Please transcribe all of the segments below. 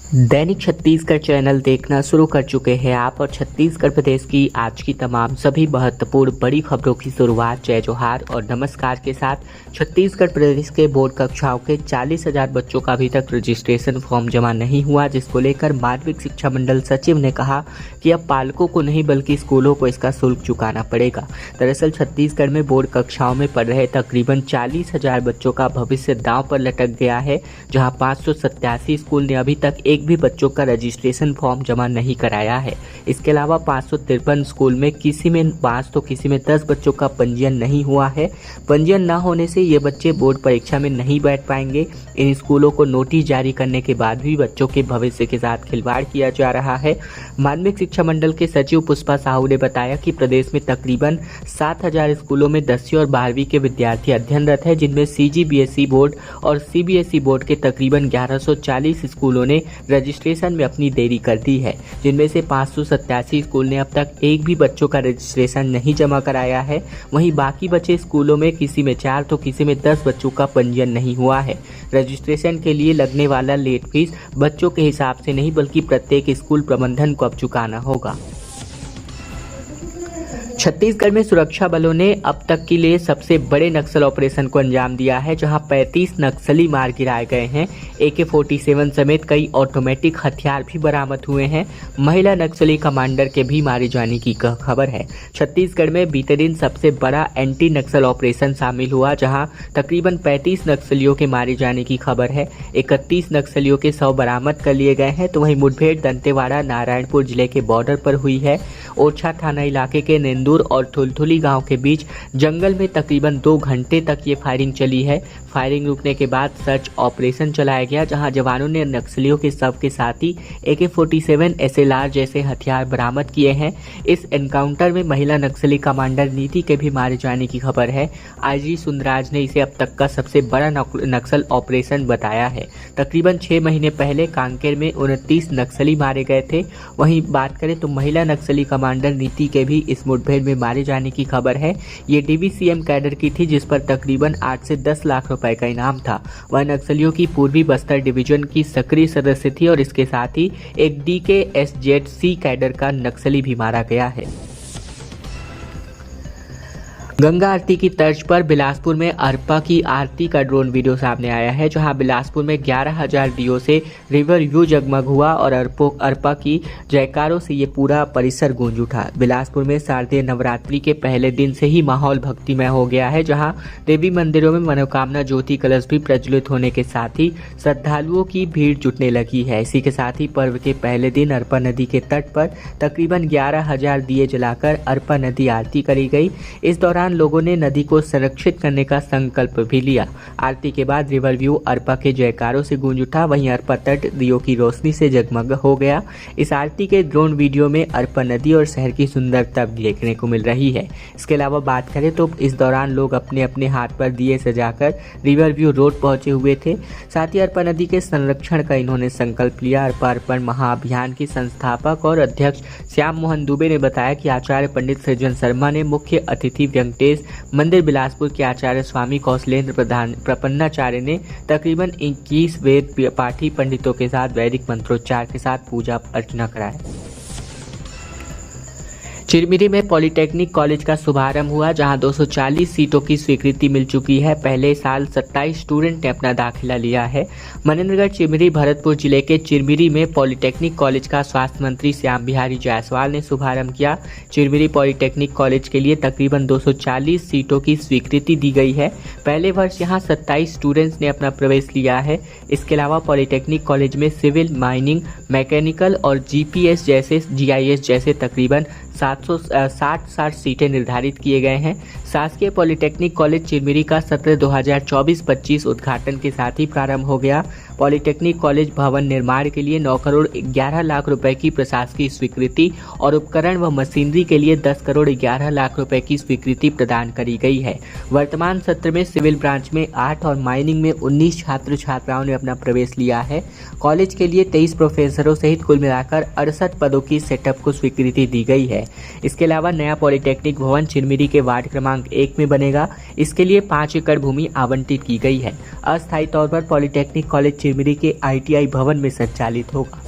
दैनिक Chhattisgarh channel देखना शुरू कर चुके हैं आप और छत्तीसगढ़ प्रदेश की आज की तमाम सभी महत्वपूर्ण बड़ी खबरों की शुरुआत जय जोहार और नमस्कार के साथ। छत्तीसगढ़ प्रदेश के बोर्ड कक्षाओं के 40,000 बच्चों का अभी तक रजिस्ट्रेशन फॉर्म जमा नहीं हुआ, जिसको लेकर माध्यमिक शिक्षा मंडल सचिव ने कहा कि अब पालकों को नहीं बल्कि स्कूलों को इसका शुल्क चुकाना पड़ेगा। दरअसल छत्तीसगढ़ में बोर्ड कक्षाओं में पढ़ रहे तकरीबन 40,000 बच्चों का भविष्य दांव पर लटक गया है, जहां 587 स्कूल ने अभी तक एक भी बच्चों का रजिस्ट्रेशन फॉर्म जमा नहीं कराया है। इसके अलावा 553 स्कूल में किसी में 5 तो किसी में 10 बच्चों का पंजीयन नहीं हुआ है। पंजीयन न होने से ये बच्चे बोर्ड परीक्षा में नहीं बैठ पाएंगे। इन स्कूलों को नोटिस जारी करने के बाद भी बच्चों के भविष्य के साथ खिलवाड़ किया जा रहा है। माध्यमिक शिक्षा मंडल के सचिव पुष्पा साहू ने बताया कि प्रदेश में तकरीबन 7,000 स्कूलों में 10वीं और 12वीं के विद्यार्थी अध्ययनरत है, जिनमें CGBSE बोर्ड और CBSE बोर्ड के तकरीबन 1140 स्कूलों ने रजिस्ट्रेशन में अपनी देरी कर दी है, जिनमें से 587 स्कूल ने अब तक एक भी बच्चों का रजिस्ट्रेशन नहीं जमा कराया है। वहीं बाकी बचे स्कूलों में किसी में 4 तो किसी में 10 बच्चों का पंजीयन नहीं हुआ है। रजिस्ट्रेशन के लिए लगने वाला लेट फीस बच्चों के हिसाब से नहीं बल्कि प्रत्येक स्कूल प्रबंधन को अब चुकाना होगा। छत्तीसगढ़ में सुरक्षा बलों ने अब तक के लिए सबसे बड़े नक्सल ऑपरेशन को अंजाम दिया है, जहां 35 नक्सली मार गिराए गए हैं। AK-47 समेत कई ऑटोमेटिक हथियार भी बरामद हुए हैं। महिला नक्सली कमांडर के भी मारे जाने की खबर है। छत्तीसगढ़ में बीते दिन सबसे बड़ा एंटी नक्सल ऑपरेशन शामिल हुआ, जहां तकरीबन 35 नक्सलियों के मारे जाने की खबर है। 31 नक्सलियों के शव बरामद कर लिए गए हैं। तो वहीं मुठभेड़ दंतेवाड़ा नारायणपुर जिले के बॉर्डर पर हुई है। ओरछा थाना इलाके के नेंदूर और थुलथुली गांव के बीच जंगल में तकरीबन 2 घंटे तक ये फायरिंग चली है। फायरिंग रुकने के बाद सर्च ऑपरेशन चलाया गया, जहां जवानों ने नक्सलियों के शव के साथ ही AK-47 SLR जैसे हथियार बरामद किए हैं। इस एनकाउंटर में महिला नक्सली कमांडर नीति के भी मारे जाने की खबर है। IG सुंदराज ने इसे अब तक का सबसे बड़ा नक्सल ऑपरेशन बताया है। तकरीबन 6 महीने पहले कांकेर में 29 नक्सली मारे गए थे। वहीं बात करें तो महिला नक्सली कमांडर नीति के भी इस मुठभेड़ में मारे जाने की खबर है। ये DVCM कैडर की थी, जिस पर तकरीबन 8 से 10 लाख रुपए का इनाम था। वह नक्सलियों की पूर्वी बस्तर डिवीजन की सक्रिय सदस्य थी और इसके साथ ही एक DKSZC कैडर का नक्सली भी मारा गया है। गंगा आरती की तर्ज पर बिलासपुर में अरपा की आरती का ड्रोन वीडियो सामने आया है, जहां बिलासपुर में 11,000 दियों से रिवर व्यू जगमग हुआ और अरपा की जयकारों से ये पूरा परिसर गूंज उठा। बिलासपुर में शारदीय नवरात्रि के पहले दिन से ही माहौल भक्तिमय हो गया है, जहां देवी मंदिरों में मनोकामना ज्योति कलश भी प्रज्वलित होने के साथ ही श्रद्धालुओं की भीड़ जुटने लगी है। इसी के साथ ही पर्व के पहले दिन अरपा नदी के तट पर तकरीबन 11,000 दिए जलाकर अरपा नदी आरती करी गई। इस दौरान लोगों ने नदी को संरक्षित करने का संकल्प भी लिया। आरती के बाद रिवर व्यू अरपा के जयकारों से गूंज उठा। वहीं अरपा तट दियों की रोशनी से जगमग हो गया। इस आरती के ड्रोन वीडियो में अरपा नदी और शहर की सुंदरता देखने को मिल रही है। इसके अलावा बात करें तो इस दौरान लोग अपने अपने हाथ पर दिए सजाकर रिवर व्यू रोड पहुंचे हुए थे। साथ ही अरपा नदी के संरक्षण का इन्होंने संकल्प लिया। अरपा अर्पण महाअभियान के संस्थापक और अध्यक्ष श्याम मोहन दुबे ने बताया कि आचार्य पंडित सृजन शर्मा ने मुख्य अतिथि व्यंकटेश मंदिर बिलासपुर के आचार्य स्वामी कौशलेंद्र प्रपन्नाचार्य ने तकरीबन 21 वेद पाठी पंडितों के साथ वैदिक मंत्रोच्चार के साथ पूजा अर्चना कराया। चिरमिरी में पॉलिटेक्निक कॉलेज का शुभारंभ हुआ, जहां 240 सीटों की स्वीकृति मिल चुकी है। पहले साल 27 स्टूडेंट ने अपना दाखिला लिया है। मनेन्द्रगढ़ चिरमिरी भरतपुर जिले के चिरमिरी में पॉलिटेक्निक कॉलेज का स्वास्थ्य मंत्री श्याम बिहारी जायसवाल ने शुभारंभ किया। चिरमिरी पॉलिटेक्निक कॉलेज के लिए तकरीबन 240 सीटों की स्वीकृति दी गई है। पहले वर्ष यहां 27 स्टूडेंट्स ने अपना प्रवेश लिया है। इसके अलावा पॉलिटेक्निक कॉलेज में सिविल, माइनिंग, मैकेनिकल और GIS जैसे तकरीबन 760 सीटें निर्धारित किए गए हैं। शासकीय पॉलिटेक्निक कॉलेज चिरमिरी का सत्र 2024-25 उद्घाटन के साथ ही प्रारंभ हो गया। पॉलिटेक्निक कॉलेज भवन निर्माण के लिए 9 करोड़ 11 लाख रुपए की प्रशासकीय स्वीकृति और उपकरण व मशीनरी के लिए 10 करोड़ 11 लाख रुपए की स्वीकृति प्रदान करी गई है। वर्तमान सत्र में सिविल ब्रांच में 8 और माइनिंग में 19 छात्र छात्राओं ने अपना प्रवेश लिया है। कॉलेज के लिए 23 प्रोफेसरों सहित कुल मिलाकर 68 पदों की सेटअप को स्वीकृति दी गई है। इसके अलावा नया पॉलिटेक्निक भवन चिरमिरी के वार्ड क्रमांक 1 में बनेगा। इसके लिए 5 एकड़ भूमि आवंटित की गई है। अस्थायी तौर पर पॉलिटेक्निक कॉलेज चिरमिरी के ITI भवन में संचालित होगा।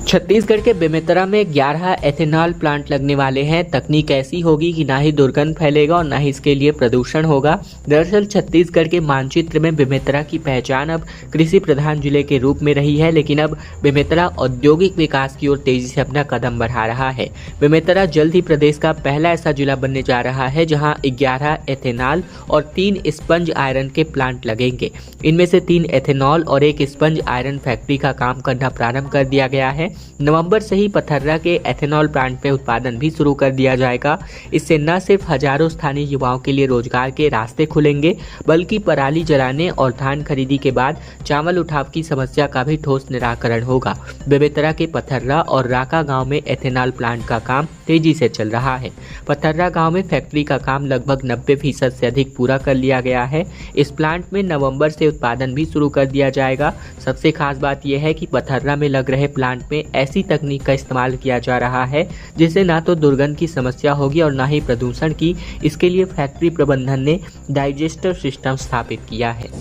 छत्तीसगढ़ के बेमेतरा में 11 एथेनॉल प्लांट लगने वाले हैं। तकनीक ऐसी होगी कि ना ही दुर्गंध फैलेगा और ना ही इसके लिए प्रदूषण होगा। दरअसल छत्तीसगढ़ के मानचित्र में बेमेतरा की पहचान अब कृषि प्रधान जिले के रूप में रही है, लेकिन अब बेमेतरा औद्योगिक विकास की ओर तेजी से अपना कदम बढ़ा रहा है। बेमेतरा जल्द ही प्रदेश का पहला ऐसा जिला बनने जा रहा है जहां 11 एथेनॉल और 3 स्पंज आयरन के प्लांट लगेंगे। इनमें से 3 एथेनॉल और 1 स्पंज आयरन फैक्ट्री का काम करना प्रारंभ कर दिया गया है। नवंबर से ही पथर्रा के एथेनॉल प्लांट में उत्पादन भी शुरू कर दिया जाएगा। इससे न सिर्फ हजारों स्थानीय युवाओं के लिए रोजगार के रास्ते खुलेंगे, बल्कि पराली जलाने और धान खरीदी के बाद चावल उठाव की समस्या का भी ठोस निराकरण होगा। बेमेतरा के पथर्रा और राका गांव में एथेनॉल प्लांट का काम तेजी से चल रहा है। पथर्रा गांव में फैक्ट्री का काम लगभग 90% से अधिक पूरा कर लिया गया है। इस प्लांट में नवंबर से उत्पादन भी शुरू कर दिया जाएगा। सबसे खास बात यह है कि पथर्रा में लग रहे प्लांट में ऐसी तकनीक का इस्तेमाल किया जा रहा है जिससे ना तो दुर्गंध की समस्या होगी और ना ही प्रदूषण की। इसके लिए फैक्ट्री प्रबंधन ने डाइजेस्टर सिस्टम स्थापित किया है।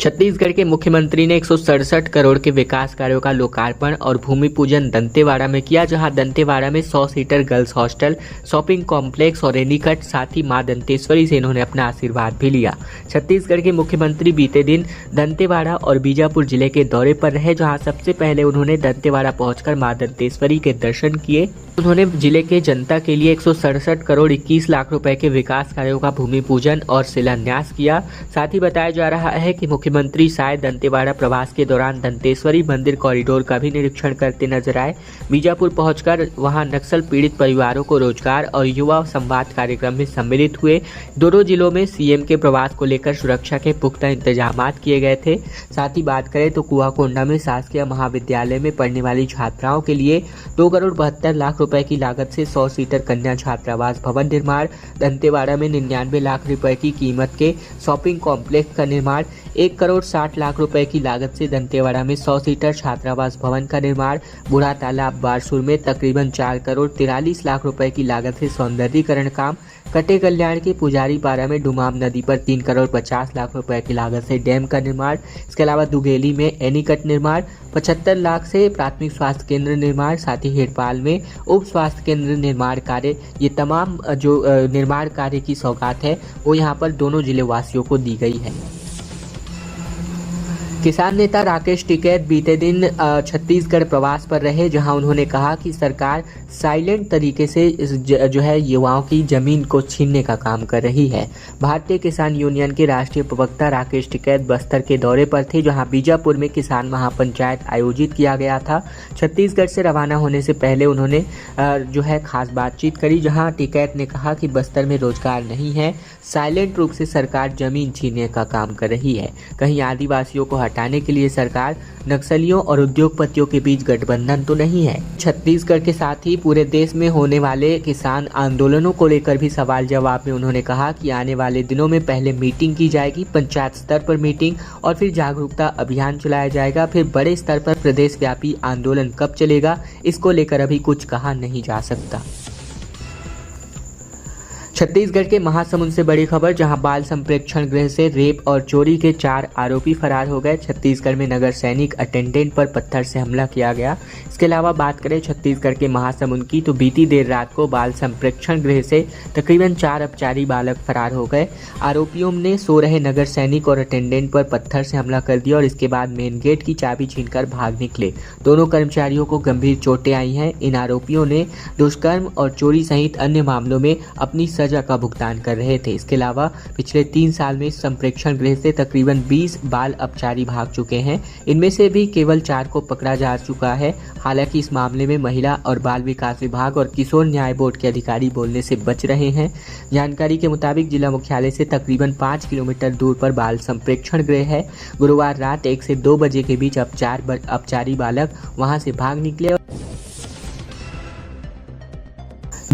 छत्तीसगढ़ के मुख्यमंत्री ने 167 करोड़ के विकास कार्यों का लोकार्पण और भूमि पूजन दंतेवाड़ा में किया, जहां दंतेवाड़ा में 100 seater girls hostel, shopping complex और रेनीकट, साथ ही मां दंतेश्वरी से इन्होंने अपना आशीर्वाद भी लिया। छत्तीसगढ़ के मुख्यमंत्री बीते दिन दंतेवाड़ा और बीजापुर जिले के दौरे पर रहे, जहां सबसे पहले उन्होंने दंतेवाड़ा पहुंचकर मां दंतेश्वरी के दर्शन किए। उन्होंने जिले के जनता के लिए 167 करोड़ 21 लाख रुपए के विकास कार्यों का भूमि पूजन और शिलान्यास किया। साथ ही बताया जा रहा है कि मुख्यमंत्री शायद दंतेवाड़ा प्रवास के दौरान दंतेश्वरी मंदिर कॉरिडोर का भी निरीक्षण करते नजर आए। बीजापुर पहुंचकर वहां नक्सल पीड़ित परिवारों को रोजगार और युवा संवाद कार्यक्रम में सम्मिलित हुए। दोनों जिलों में सीएम के प्रवास को लेकर सुरक्षा के पुख्ता इंतजाम किए गए थे। साथ ही बात करें तो कुआकोंडा में शासकीय महाविद्यालय में पढ़ने वाली छात्राओं के लिए 2 करोड़ 72 लाख रुपए की लागत से 100 सीटर कन्या छात्रावास भवन निर्माण, दंतेवाड़ा में 99 लाख रुपए की कीमत के शॉपिंग कॉम्प्लेक्स का निर्माण, 1 करोड़ 60 लाख रुपए की लागत से दंतेवाड़ा में 100 सीटर छात्रावास भवन का निर्माण, बूढ़ा तालाब बारसूर में तकरीबन 4 करोड़ 43 लाख रुपए की लागत से सौंदर्यीकरण काम, कटे कल्याण के पुजारी पारा में डुमाम नदी पर 3 करोड़ 50 लाख रुपए की लागत से डैम का निर्माण। इसके अलावा दुगेली में एनीकट निर्माण, 75 लाख से प्राथमिक स्वास्थ्य केंद्र निर्माण, साथ ही हेड़पाल में उप स्वास्थ्य केंद्र निर्माण कार्य। ये तमाम जो निर्माण कार्य की सौगात है वो यहाँ पर दोनों जिले वासियों को दी गई है। किसान नेता राकेश टिकैत बीते दिन छत्तीसगढ़ प्रवास पर रहे, जहां उन्होंने कहा कि सरकार साइलेंट तरीके से जो है युवाओं की जमीन को छीनने का काम कर रही है। भारतीय किसान यूनियन के राष्ट्रीय प्रवक्ता राकेश टिकैत बस्तर के दौरे पर थे, जहां बीजापुर में किसान महापंचायत आयोजित किया गया था। छत्तीसगढ़ से रवाना होने से पहले उन्होंने जो है खास बातचीत करी, जहां टिकैत ने कहा कि बस्तर में रोजगार नहीं है, साइलेंट रूप से सरकार जमीन छीनने का काम कर रही है। कहीं आदिवासियों को हटाने के लिए सरकार नक्सलियों और उद्योगपतियों के बीच गठबंधन तो नहीं है। छत्तीसगढ़ के साथ ही पूरे देश में होने वाले किसान आंदोलनों को लेकर भी सवाल जवाब में उन्होंने कहा कि आने वाले दिनों में पहले मीटिंग की जाएगी, पंचायत स्तर पर मीटिंग और फिर जागरूकता अभियान चलाया जाएगा। फिर बड़े स्तर पर प्रदेश व्यापी आंदोलन कब चलेगा, इसको लेकर अभी कुछ कहा नहीं जा सकता। छत्तीसगढ़ के महासमुंद से बड़ी खबर, जहां बाल संप्रेक्षण गृह से रेप और चोरी के 4 आरोपी फरार हो गए। छत्तीसगढ़ में नगर सैनिक अटेंडेंट पर पत्थर से हमला किया गया। इसके अलावा बात करें छत्तीसगढ़ के महासमुंद की, तो बीती देर रात को बाल संप्रेक्षण गृह से तकरीबन 4 अपचारी बालक फरार हो गए। आरोपियों ने सो रहे नगर सैनिक और अटेंडेंट पर पत्थर से हमला कर दिया और इसके बाद मेन गेट की चाबी छीनकर भाग निकले। दोनों कर्मचारियों को गंभीर चोटें आई हैं। इन आरोपियों ने दुष्कर्म और चोरी सहित अन्य मामलों में अपनी सजा का भुगतान कर रहे थे। इसके अलावा पिछले 3 साल में संप्रेक्षण गृह से तकरीबन 20 बाल अपचारी भाग चुके हैं। इनमें से भी केवल 4 को पकड़ा जा चुका है। हालांकि इस मामले में महिला और बाल विकास विभाग और किशोर न्याय बोर्ड के अधिकारी बोलने से बच रहे हैं। जानकारी के मुताबिक जिला मुख्यालय से तकरीबन 5 किलोमीटर दूर पर बाल संप्रेक्षण गृह है। गुरुवार रात 1 से 2 बजे के बीच अपचारी बालक वहां से भाग निकले।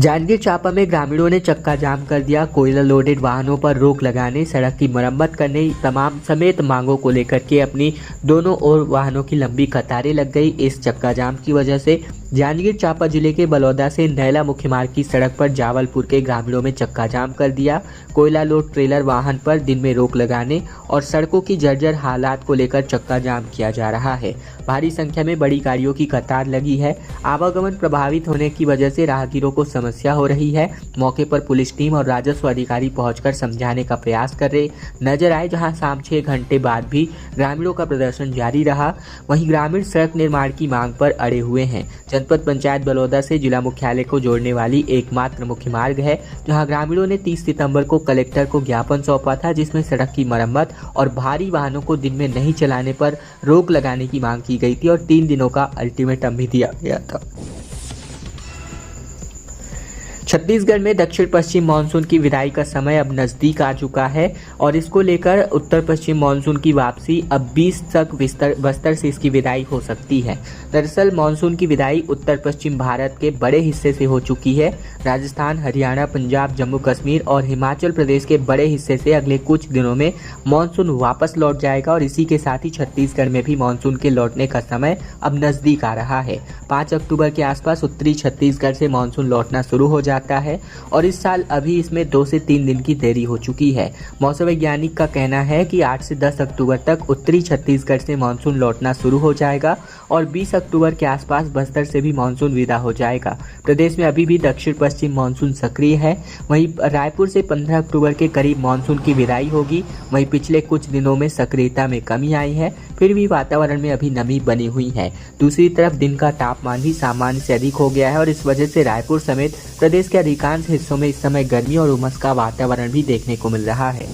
जांजगीर चांपा में ग्रामीणों ने चक्का जाम कर दिया। कोयला लोडेड वाहनों पर रोक लगाने, सड़क की मरम्मत करने तमाम समेत मांगों को लेकर के अपनी दोनों ओर वाहनों की लंबी कतारें लग गई। इस चक्का जाम की वजह से जांजगीर चांपा जिले के बलौदा से नैला मुख्य मार्ग की सड़क पर जावलपुर के ग्रामीणों में चक्का जाम कर दिया। कोयला लोड ट्रेलर वाहन पर दिन में रोक लगाने और सड़कों की जर्जर हालात को लेकर चक्का जाम किया जा रहा है। भारी संख्या में बड़ी गाड़ियों की कतार लगी है। आवागमन प्रभावित होने की वजह से राहगीरों को समस्या हो रही है। मौके पर पुलिस टीम और राजस्व अधिकारी पहुंचकर समझाने का प्रयास कर रहे नजर आए। जहां शाम 6 घंटे बाद भी ग्रामीणों का प्रदर्शन जारी रहा। वहीं ग्रामीण सड़क निर्माण की मांग पर अड़े हुए हैं। जनपद पंचायत बलौदा से जिला मुख्यालय को जोड़ने वाली एकमात्र मुख्य मार्ग है, जहां ग्रामीणों ने 30 सितंबर को कलेक्टर को ज्ञापन सौंपा था, जिसमें सड़क की मरम्मत और भारी वाहनों को दिन में नहीं चलाने पर रोक लगाने की मांग की गई थी और 3 दिनों का अल्टीमेटम भी दिया गया था। छत्तीसगढ़ में दक्षिण पश्चिम मानसून की विदाई का समय अब नजदीक आ चुका है और इसको लेकर उत्तर पश्चिम मानसून की वापसी अब 20 तक बस्तर से इसकी विदाई हो सकती है। दरअसल मानसून की विदाई उत्तर पश्चिम भारत के बड़े हिस्से से हो चुकी है। राजस्थान, हरियाणा, पंजाब, जम्मू कश्मीर और हिमाचल प्रदेश के बड़े हिस्से से अगले कुछ दिनों में मानसून वापस लौट जाएगा और इसी के साथ ही छत्तीसगढ़ में भी मानसून के लौटने का समय अब नजदीक आ रहा है। 5 अक्टूबर के आसपास उत्तरी छत्तीसगढ़ से मानसून लौटना शुरू हो जाता है और इस साल अभी इसमें 2 से 3 दिन की देरी हो चुकी है। मौसम वैज्ञानिक का कहना है कि 8 से 10 अक्टूबर तक उत्तरी छत्तीसगढ़ से मानसून लौटना शुरू हो जाएगा और 20 अक्टूबर के आसपास बस्तर से भी मानसून विदा हो जाएगा। प्रदेश में अभी भी दक्षिण पश्चिम मानसून सक्रिय है। वहीं रायपुर से 15 अक्टूबर के करीब मानसून की विदाई होगी। वहीं पिछले कुछ दिनों में सक्रियता में कमी आई है, फिर भी वातावरण में अभी नमी बनी हुई है। दूसरी तरफ दिन का तापमान भी सामान्य से अधिक हो गया है और इस वजह से रायपुर समेत प्रदेश के अधिकांश हिस्सों में इस समय गर्मी और उमस का वातावरण भी देखने को मिल रहा है।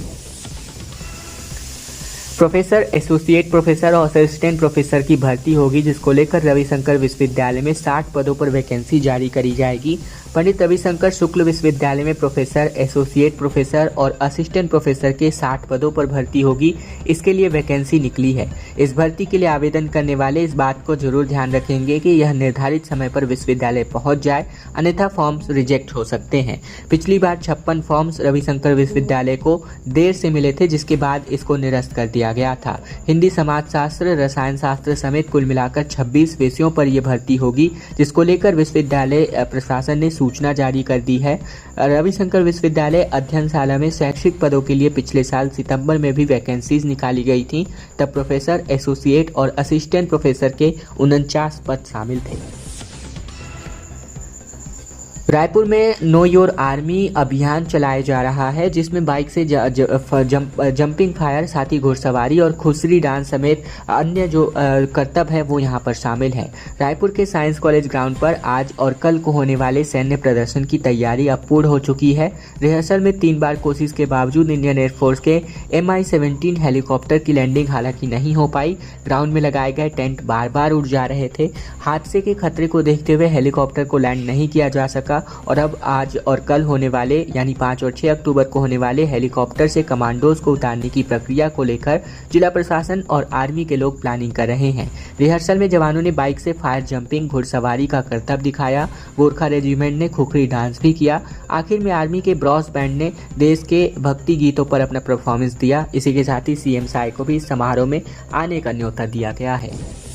प्रोफेसर, एसोसिएट प्रोफेसर और असिस्टेंट प्रोफेसर की भर्ती होगी, जिसको लेकर रविशंकर विश्वविद्यालय में 60 पदों पर वैकेंसी जारी करी जाएगी। पंडित रविशंकर शुक्ल विश्वविद्यालय में प्रोफेसर, एसोसिएट प्रोफेसर और असिस्टेंट प्रोफेसर के 60 पदों पर भर्ती होगी। इसके लिए वैकेंसी निकली है। इस भर्ती के लिए आवेदन करने वाले इस बात को जरूर ध्यान रखेंगे कि यह निर्धारित समय पर विश्वविद्यालय पहुंच जाए, अन्यथा फॉर्म्स रिजेक्ट हो सकते हैं। पिछली बार 56 फॉर्म्स रविशंकर विश्वविद्यालय को देर से मिले थे, जिसके बाद इसको निरस्त कर दिया गया था। हिंदी, समाजशास्त्र, रसायन शास्त्र समेत कुल मिलाकर 26 विषयों पर यह भर्ती होगी, जिसको लेकर विश्वविद्यालय प्रशासन ने सूचना जारी कर दी है। रविशंकर विश्वविद्यालय अध्ययनशाला में शैक्षिक पदों के लिए पिछले साल सितंबर में भी वैकेंसीज निकाली गई थी। तब प्रोफेसर, एसोसिएट और असिस्टेंट प्रोफेसर के 49 पद शामिल थे। रायपुर में नो योर आर्मी अभियान चलाया जा रहा है, जिसमें बाइक से जंपिंग फायर, साथ ही घुड़सवारी और खुसरी डांस समेत अन्य जो करतब है वो यहाँ पर शामिल है। रायपुर के साइंस कॉलेज ग्राउंड पर आज और कल को होने वाले सैन्य प्रदर्शन की तैयारी अब पूर्ण हो चुकी है। रिहर्सल में 3 बार कोशिश के बावजूद इंडियन एयरफोर्स के MI-17 हेलीकॉप्टर की लैंडिंग हालांकि नहीं हो पाई। ग्राउंड में लगाए गए टेंट बार बार उड़ जा रहे थे। हादसे के खतरे को देखते हुए हेलीकॉप्टर को लैंड नहीं किया जा सका और अब आज और कल होने वाले यानी 5 और 6 अक्टूबर को होने वाले हेलीकॉप्टर से कमांडोज को उतारने की प्रक्रिया को लेकर जिला प्रशासन और आर्मी के लोग प्लानिंग कर रहे हैं। रिहर्सल में जवानों ने बाइक से फायर जंपिंग, घुड़सवारी का करतब दिखाया। गोरखा रेजिमेंट ने खुखरी डांस भी किया। आखिर में आर्मी के ब्रॉस बैंड ने देश के भक्ति गीतों पर अपना परफॉर्मेंस दिया। इसी के साथ ही CM साय को भी इस समारोह में आने का न्योता दिया गया है।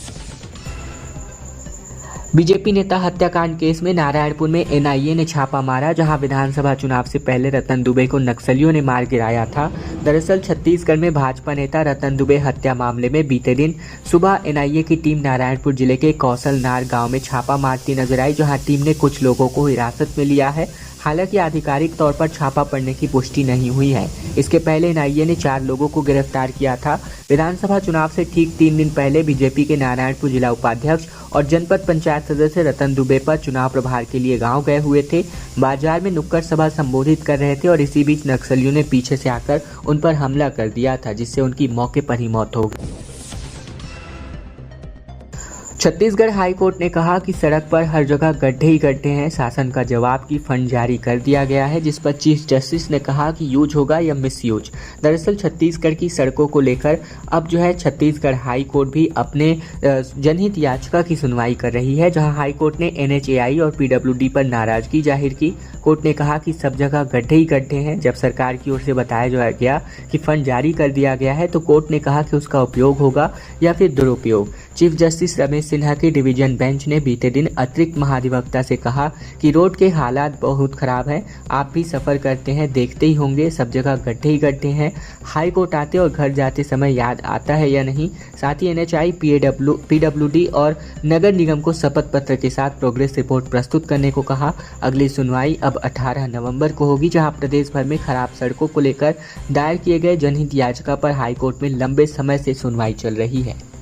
बीजेपी नेता हत्याकांड केस में नारायणपुर में NIA ने छापा मारा, जहां विधानसभा चुनाव से पहले रतन दुबे को नक्सलियों ने मार गिराया था। दरअसल छत्तीसगढ़ में भाजपा नेता रतन दुबे हत्या मामले में बीते दिन सुबह NIA की टीम नारायणपुर जिले के कौशलनार गांव में छापा मारती नजर आई, जहां टीम ने कुछ लोगों को हिरासत में लिया है। हालांकि आधिकारिक तौर पर छापा पड़ने की पुष्टि नहीं हुई है। इसके पहले NIA ने 4 लोगों को गिरफ्तार किया था। विधानसभा चुनाव से ठीक 3 दिन पहले बीजेपी के नारायणपुर जिला उपाध्यक्ष और जनपद पंचायत सदस्य रतन दुबे पर चुनाव प्रभार के लिए गांव गए हुए थे। बाजार में नुक्कड़ सभा संबोधित कर रहे थे और इसी बीच नक्सलियों ने पीछे से आकर उन पर हमला कर दिया था, जिससे उनकी मौके पर ही मौत हो गई। छत्तीसगढ़ हाई कोर्ट ने कहा कि सड़क पर हर जगह गड्ढे ही गड्ढे हैं। शासन का जवाब की फंड जारी कर दिया गया है, जिस पर चीफ जस्टिस ने कहा कि यूज होगा या मिस यूज। दरअसल छत्तीसगढ़ की सड़कों को लेकर अब जो है छत्तीसगढ़ हाई कोर्ट भी अपने जनहित याचिका की सुनवाई कर रही है, जहां हाई कोर्ट ने NHAI और PWD पर नाराजगी जाहिर की। कोर्ट ने कहा कि सब जगह गड्ढे ही गड्ढे हैं। जब सरकार की ओर से बताया गया कि फंड जारी कर दिया गया है, तो कोर्ट ने कहा कि उसका उपयोग होगा या फिर दुरुपयोग। चीफ जस्टिस रमेश सिन्हा की डिवीजन बेंच ने बीते दिन अतिरिक्त महाधिवक्ता से कहा कि रोड के हालात बहुत खराब हैं। आप भी सफ़र करते हैं, देखते ही होंगे, सब जगह गड्ढे ही गड्ढे हैं। हाई कोर्ट आते और घर जाते समय याद आता है या नहीं। साथ ही NHAI, PWD और नगर निगम को शपथ पत्र के साथ प्रोग्रेस रिपोर्ट प्रस्तुत करने को कहा। अगली सुनवाई अब 18 नवंबर को होगी, जहां प्रदेश भर में खराब सड़कों को लेकर दायर किए गए जनहित याचिका पर हाईकोर्ट में लंबे समय से सुनवाई चल रही है।